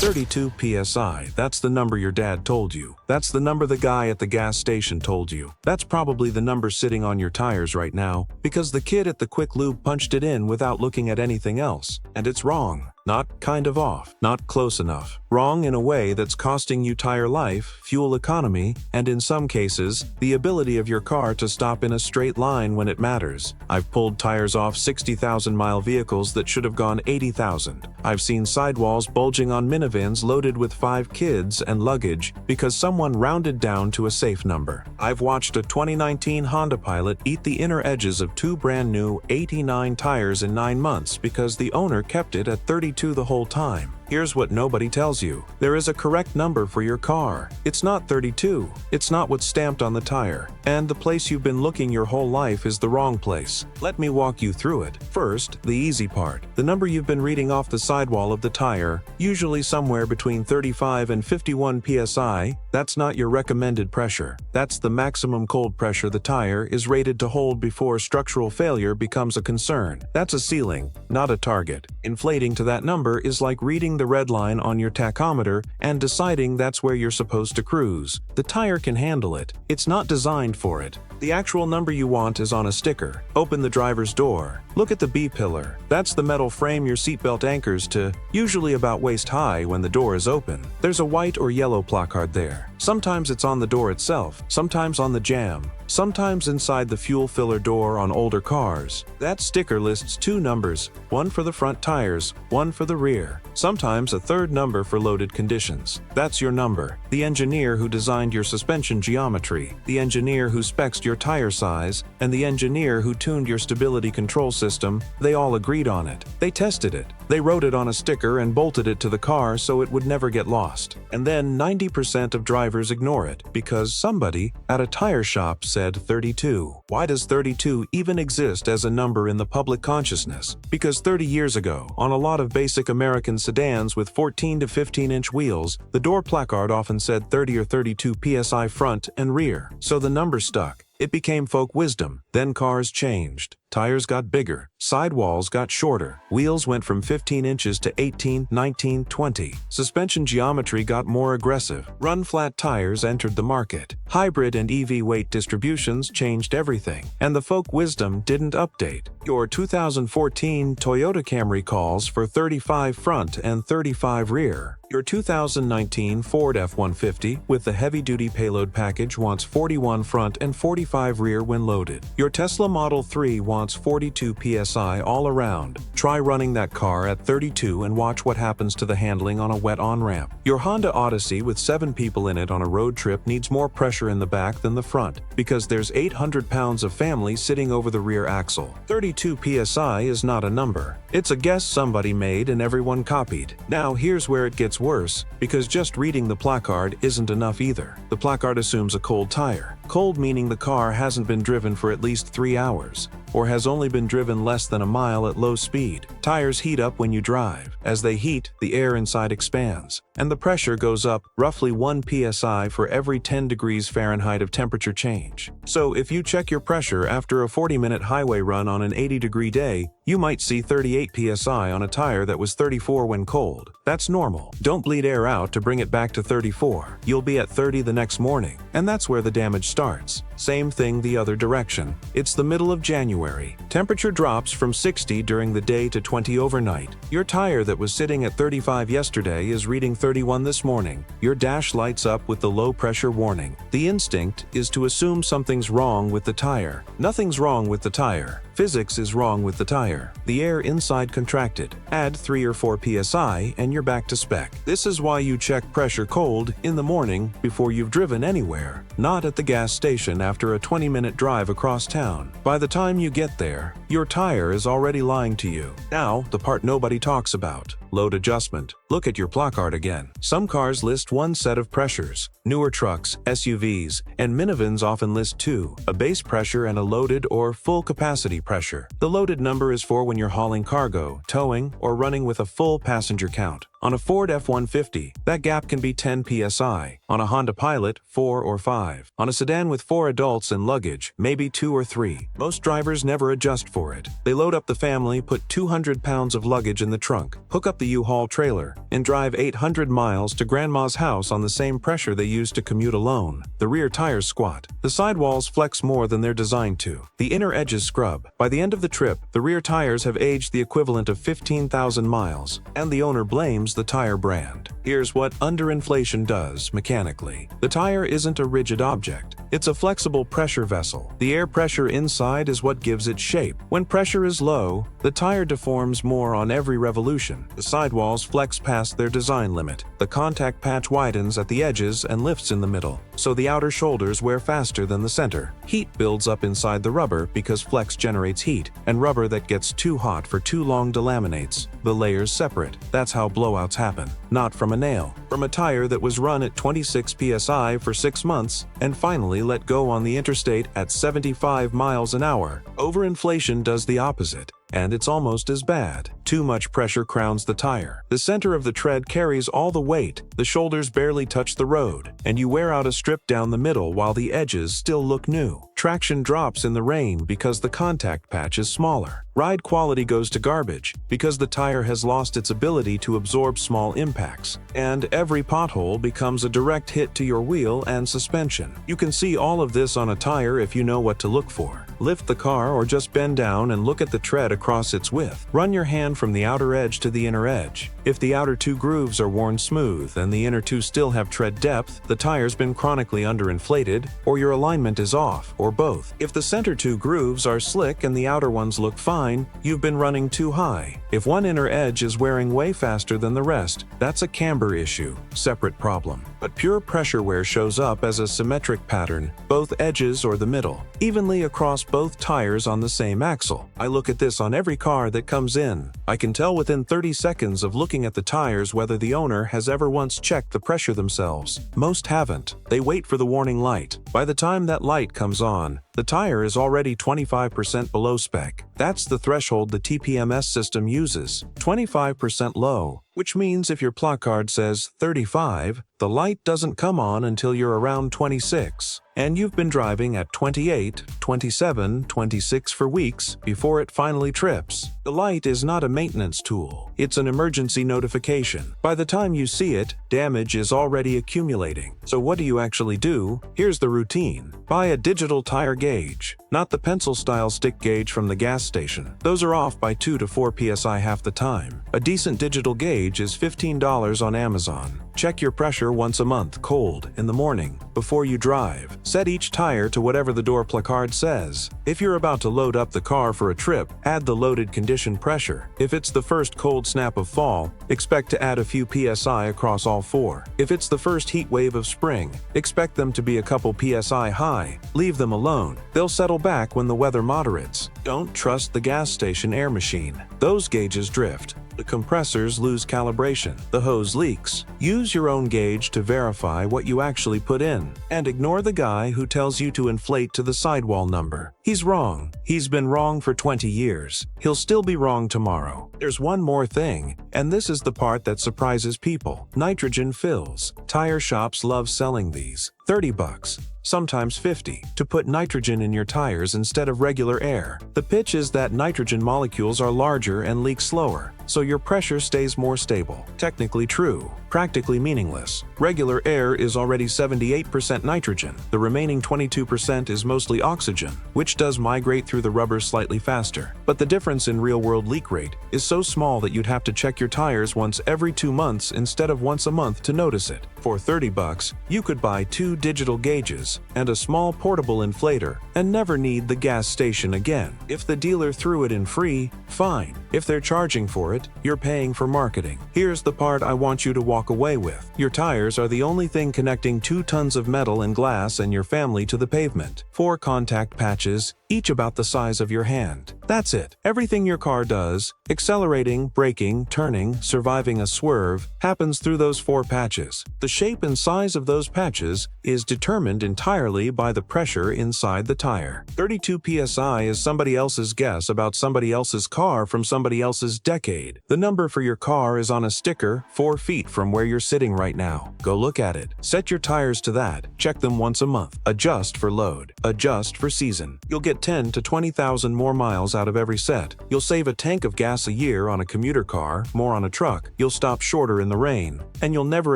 32 PSI, that's the number your dad told you. That's the number the guy at the gas station told you. That's probably the number sitting on your tires right now, because the kid at the quick lube punched it in without looking at anything else. And it's wrong. Not kind of off, not close enough. Wrong in a way that's costing you tire life, fuel economy, and in some cases, the ability of your car to stop in a straight line when it matters. I've pulled tires off 60,000-mile vehicles that should have gone 80,000. I've seen sidewalls bulging on minivans loaded with 5 kids and luggage because someone rounded down to a safe number. I've watched a 2019 Honda Pilot eat the inner edges of 2 brand new 89 tires in 9 months because the owner kept it at 32 the whole time. Here's what nobody tells you. There is a correct number for your car. It's not 32. It's not what's stamped on the tire. And the place you've been looking your whole life is the wrong place. Let me walk you through it. First, the easy part. The number you've been reading off the sidewall of the tire, usually somewhere between 35 and 51 PSI, that's not your recommended pressure. That's the maximum cold pressure the tire is rated to hold before structural failure becomes a concern. That's a ceiling, not a target. Inflating to that number is like reading the red line on your tachometer and deciding that's where you're supposed to cruise. The tire can handle it. It's not designed for it. The actual number you want is on a sticker. Open the driver's door. Look at the B-pillar. That's the metal frame your seatbelt anchors to, usually about waist high when the door is open. There's a white or yellow placard there. Sometimes it's on the door itself, sometimes on the jamb, sometimes inside the fuel filler door on older cars. That sticker lists 2 numbers, one for the front tires, one for the rear. Sometimes a third number for loaded conditions. That's your number. The engineer who designed your suspension geometry, the engineer who specced your tire size, and the engineer who tuned your stability control system, they all agreed on it. They tested it. They wrote it on a sticker and bolted it to the car so it would never get lost. And then 90% of drivers ignore it because somebody at a tire shop said 32. Why does 32 even exist as a number in the public consciousness? Because 30 years ago, on a lot of basic American sedans with 14 to 15-inch wheels, the door placard often said 30 or 32 PSI front and rear, so the number stuck. It became folk wisdom. Then cars changed. Tires got bigger. Sidewalls got shorter. Wheels went from 15 inches to 18, 19, 20. Suspension geometry got more aggressive. Run-flat tires entered the market. Hybrid and EV weight distributions changed everything. And the folk wisdom didn't update. Your 2014 Toyota Camry calls for 35 front and 35 rear. Your 2019 Ford F-150 with the heavy-duty payload package wants 41 front and 45 rear when loaded. Your Tesla Model 3 wants 42 PSI all around. Try running that car at 32 and watch what happens to the handling on a wet on-ramp. Your Honda Odyssey with 7 people in it on a road trip needs more pressure in the back than the front because there's 800 pounds of family sitting over the rear axle. 32 PSI is not a number. It's a guess somebody made and everyone copied. Now here's where it gets worse, because just reading the placard isn't enough either. The placard assumes a cold tire. Cold meaning the car hasn't been driven for at least 3 hours, or has only been driven less than a mile at low speed. Tires heat up when you drive. As they heat, the air inside expands, and the pressure goes up roughly 1 psi for every 10 degrees Fahrenheit of temperature change. So if you check your pressure after a 40-minute highway run on an 80-degree day, you might see 38 psi on a tire that was 34 when cold. That's normal. Don't bleed air out to bring it back to 34. You'll be at 30 the next morning, and that's where the damage starts. Same thing the other direction. It's the middle of January. Temperature drops from 60 during the day to 20 overnight. Your tire that was sitting at 35 yesterday is reading 31 this morning. Your dash lights up with the low pressure warning. The instinct is to assume something's wrong with the tire. Nothing's wrong with the tire. Physics is wrong with the tire. The air inside contracted. Add 3 or 4 psi and you're back to spec. This is why you check pressure cold in the morning before you've driven anywhere, not at the gas station after a 20-minute drive across town. By the time you get there, your tire is already lying to you. Now, the part nobody talks about. Load adjustment. Look at your placard again. Some cars list 1 set of pressures. Newer trucks, SUVs, and minivans often list 2, a base pressure and a loaded or full capacity pressure. The loaded number is for when you're hauling cargo, towing, or running with a full passenger count. On a Ford F-150, that gap can be 10 psi. On a Honda Pilot, 4 or 5. On a sedan with 4 adults and luggage, maybe 2 or 3. Most drivers never adjust for it. They load up the family, put 200 pounds of luggage in the trunk, hook up the U-Haul trailer and drive 800 miles to grandma's house on the same pressure they used to commute alone. The rear tires squat. The sidewalls flex more than they're designed to. The inner edges scrub. By the end of the trip, the rear tires have aged the equivalent of 15,000 miles, and the owner blames the tire brand. Here's what underinflation does mechanically. The tire isn't a rigid object. It's a flexible pressure vessel. The air pressure inside is what gives it shape. When pressure is low, the tire deforms more on every revolution. The sidewalls flex past their design limit. The contact patch widens at the edges and lifts in the middle, so the outer shoulders wear faster than the center. Heat builds up inside the rubber because flex generates heat, and rubber that gets too hot for too long delaminates. The layers separate. That's how blowouts happen. Not from a nail. From a tire that was run at 26 PSI for 6 months and finally let go on the interstate at 75 miles an hour. Overinflation does the opposite, and it's almost as bad. Too much pressure crowns the tire. The center of the tread carries all the weight, the shoulders barely touch the road, and you wear out a strip down the middle while the edges still look new. Traction drops in the rain because the contact patch is smaller. Ride quality goes to garbage because the tire has lost its ability to absorb small impacts, and every pothole becomes a direct hit to your wheel and suspension. You can see all of this on a tire if you know what to look for. Lift the car or just bend down and look at the tread across its width. Run your hand from the outer edge to the inner edge. If the outer two grooves are worn smooth and the inner two still have tread depth, the tire's been chronically underinflated, or your alignment is off, or both. If the center two grooves are slick and the outer ones look fine, you've been running too high. If one inner edge is wearing way faster than the rest, that's a camber issue, separate problem. But pure pressure wear shows up as a symmetric pattern, both edges or the middle, evenly across both tires on the same axle. I look at this on every car that comes in. I can tell within 30 seconds of looking at the tires whether the owner has ever once checked the pressure themselves. Most haven't. They wait for the warning light. By the time that light comes on, the tire is already 25% below spec. That's the threshold the TPMS system uses, 25% low, which means if your placard says 35, the light doesn't come on until you're around 26, and you've been driving at 28, 27, 26 for weeks before it finally trips. The light is not a maintenance tool. It's an emergency notification. By the time you see it, damage is already accumulating. So what do you actually do? Here's the routine. Buy a digital tire gauge, not the pencil-style stick gauge from the gas station. Those are off by 2 to 4 PSI half the time. A decent digital gauge is $15 on Amazon. Check your pressure once a month, cold, in the morning, before you drive. Set each tire to whatever the door placard says. If you're about to load up the car for a trip, add the loaded condition pressure. If it's the first cold snap of fall, expect to add a few PSI across all 4. If it's the first heat wave of spring, expect them to be a couple PSI high. Leave them alone. They'll settle back when the weather moderates. Don't trust the gas station air machine. Those gauges drift. The compressors lose calibration. The hose leaks. Use your own gauge to verify what you actually put in, and ignore the guy who tells you to inflate to the sidewall number. He's wrong. He's been wrong for 20 years. He'll still be wrong tomorrow. There's one more thing, and this is the part that surprises people. Nitrogen fills. Tire shops love selling these. $30. Sometimes $50, to put nitrogen in your tires instead of regular air. The pitch is that nitrogen molecules are larger and leak slower, so your pressure stays more stable. Technically true, practically meaningless. Regular air is already 78% nitrogen. The remaining 22% is mostly oxygen, which does migrate through the rubber slightly faster. But the difference in real-world leak rate is so small that you'd have to check your tires once every 2 months instead of once a month to notice it. For $30, you could buy 2 digital gauges and a small portable inflator and never need the gas station again. If the dealer threw it in free, fine. If they're charging for it, you're paying for marketing. Here's the part I want you to walk away with. Your tires are the only thing connecting 2 tons of metal and glass and your family to the pavement. 4 contact patches, each about the size of your hand. That's it. Everything your car does, accelerating, braking, turning, surviving a swerve, happens through those 4 patches. The shape and size of those patches is determined entirely by the pressure inside the tire. 32 PSI is somebody else's guess about somebody else's car from somebody else's decade. The number for your car is on a sticker 4 feet from where you're sitting right now. Go look at it. Set your tires to that. Check them once a month. Adjust for load. Adjust for season. You'll get get 10 to 20,000 more miles out of every set. You'll save a tank of gas a year on a commuter car, more on a truck. You'll stop shorter in the rain. And you'll never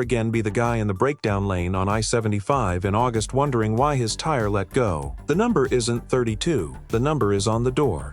again be the guy in the breakdown lane on I-75 in August wondering why his tire let go. The number isn't 32. The number is on the door.